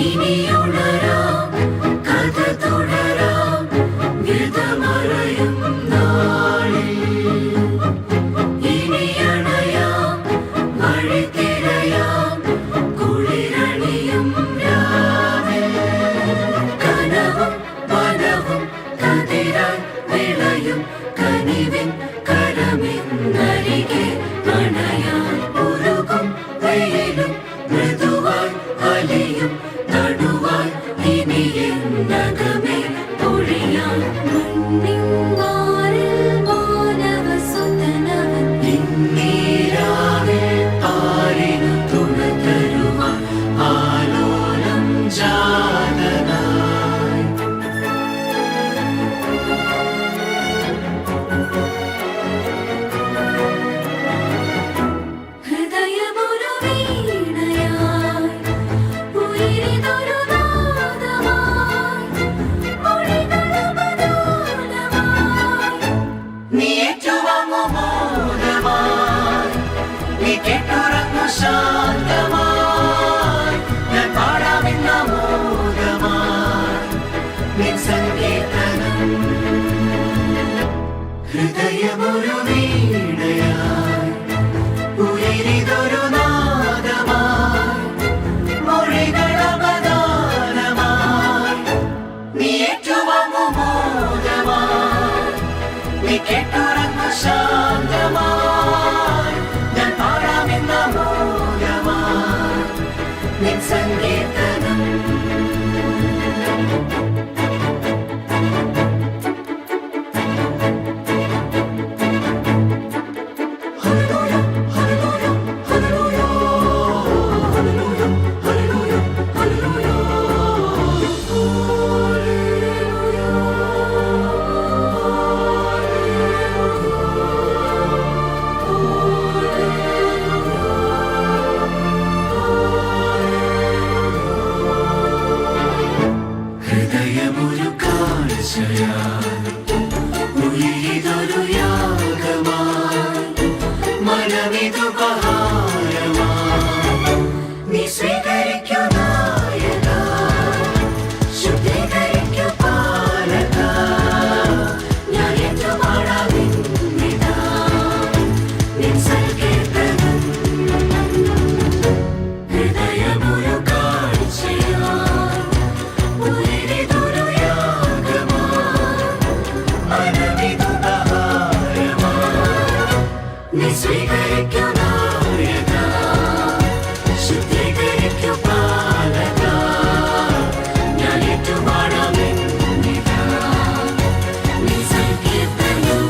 ഇനിയുണരാം കഥ തുടരാം ഗതമറയും നാളിൽ ഇനിയണയാം വഴി തിരയാം കുളിരണിയും രാവിൽ കനവും വനവും കതിരാൻ വിളയും കനിവിൻ കരമിന്നരികെ അണയാൻ ഉരുകും വെയിലും മൃദുവായി അലിയും നടുവായി ഇനിയെന്നകമേ പൊഴിയാൻ മണ്ണിൻ മാറിൽ മാനവസുതനവൻ ഇന്നീരാവിൽ പാരിനു തുണ തരുവാൻ ആലോലം ജാതനായി ഹൃദയമൊരു വീണയായി ഉയിരിതൊരു നാദമായി മൊഴികളമലോലമായി നീ ഏറ്റുവാങ്ങു മോദമായി നീ കേട്ടുറങ്ങു ശാന്തമായി ഞാൻ പാടാമെന്ന മോദമായി നിൻ സംഗീതനം ഹൃദയമൊരു വീണയായി ഉയിരിതൊരു നാദമായി മൊഴികളമദാനമായി നീ ഏറ്റുവാങ്ങു മോദമായി നീ കേട്ടുറങ്ങു ശാന്തമായി ഞാൻ പാടാമെന്ന മോദമായി നിൻ സംഗീതനം ഹൃദയമൊരു കാഴ്ചയായി ഉയിരിതൊരു യാഗമായി മനമിതു ബഹാരമായി നീ സ്വീകരിക്കൂ നായക ശുദ്ധീകരിക്കൂ പാലക ഞാൻ ഏറ്റുപാടാമിന്നിതാ നിൻ സൽകീർത്തനം ഹൃദയമൊരു കാഴ്ചയായി ഉയിരിതൊരു യാഗമായി മനമിതു ബഹാരമായി നീ സ്വീകരിക്കൂ നായക ശുദ്ധീകരിക്കൂ പാലക ഞാൻ ഏറ്റുപാടാമെന്നിതാ നിൻ സൽകീർത്തനം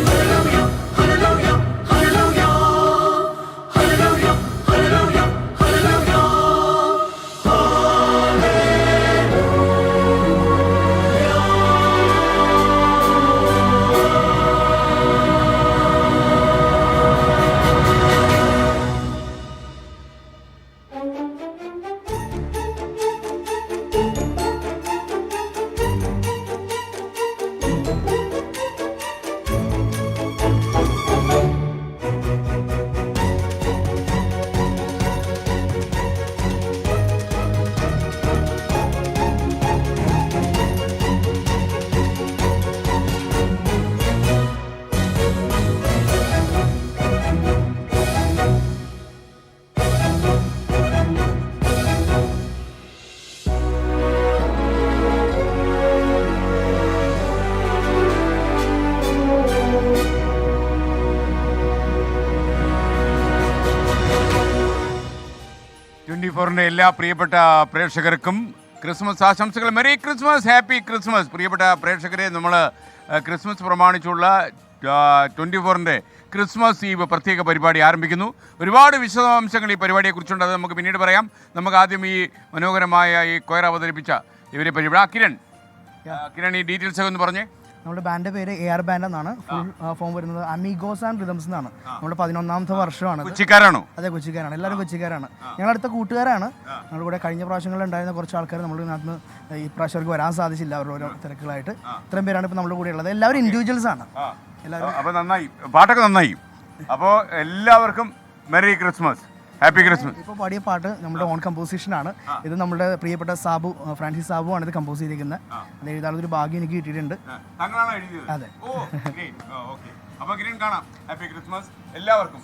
ഹല്ലേലൂയ ഹല്ലേലൂയ ഹല്ലേലൂയ ഹല്ലേലൂയ ഹല്ലേലൂയ ഹല്ലേലൂയ ന്റെ എല്ലാ പ്രിയപ്പെട്ട പ്രേക്ഷകർക്കും ക്രിസ്മസ് ആശംസകൾ. Merry Christmas, happy Christmas. പ്രിയപ്പെട്ട പ്രേക്ഷകരെ, നമ്മൾ ക്രിസ്മസ് പ്രമാണിച്ചുള്ള 24-ന്റെ ക്രിസ്മസ് ഈവ് പ്രത്യേക പരിപാടി ആരംഭിക്കുന്നു. ഒരുപാട് വിശദാംശങ്ങൾ ഈ പരിപാടിയെക്കുറിച്ചുണ്ട്, അത് നമുക്ക് പിന്നീട് പറയാം. നമുക്ക് ആദ്യം ഈ മനോഹരമായ ഈ കൊയർ അവതരിപ്പിച്ച ഇവരെ പരിപാടി കിരൺ ഈ ഡീറ്റെയിൽസ് ഒക്കെ ഒന്ന് പറഞ്ഞേ. നമ്മുടെ ബാൻഡിന്റെ പേര് AR ബാൻഡ് എന്നാണ്. ഫുൾ ഫോം വരുന്നത് അമീഗോസ് ആൻഡ് റിതംസ് എന്നാണ്. നമ്മുടെ 11ാമത്തെ വർഷമാണ്. കൊച്ചിക്കാരാണോ? അതെ, കൊച്ചിക്കാരാണ്. എല്ലാവരും കൊച്ചിക്കാരാണ്. ഞങ്ങളടുത്ത കൂട്ടുകാരാണ്. ഞങ്ങളുടെ കൂടെ കഴിഞ്ഞ പ്രാവശ്യങ്ങളിൽ ഉണ്ടായിരുന്ന കുറച്ച് ആൾക്കാർ നമ്മുടെ നാട്ടിൽ ഈ പ്രാവശ്യം വരാൻ സാധിച്ചില്ല, അവരുടെ ഓരോ തിരക്കുകളായിട്ട്. ഇത്രയും പേരാണ് ഇപ്പോൾ നമ്മുടെ കൂടെ ഉള്ളത്. എല്ലാവരും ഇൻഡിവിജ്വൽസ് ആണ്. അപ്പോൾ നന്നായി, പാട്ടൊക്കെ നന്നായി. അപ്പോൾ എല്ലാവർക്കും മെറി ക്രിസ്മസ്. Happy Christmas. ഇപ്പോൾ പാടിയ പാട്ട് നമ്മുടെ ഓൺ കമ്പോസിഷൻ ആണ്. ഇത് നമ്മുടെ പ്രിയപ്പെട്ട സാബു, ഫ്രാൻസിസ് സാബു ആണ് ഇത് കമ്പോസ് ചെയ്തിരിക്കുന്നത്. അത് എഴുതാനൊരു ഭാഗ്യം എനിക്ക് കിട്ടിയിട്ടുണ്ട്. താങ്കളാണോ എഴുതിയത്? അതെ. ഓ ഗ്രേറ്റ്. ഓക്കെ, അപ്പോൾ ഗ്രീൻ കാണാം. ഹാപ്പി ക്രിസ്മസ് എല്ലാവർക്കും.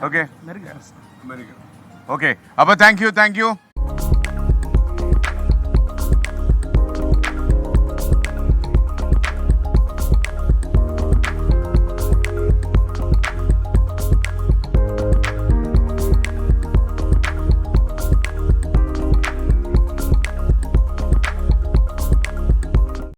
Okay, merry Christmas. ഓക്കെ, അപ്പോൾ താങ്ക് യു.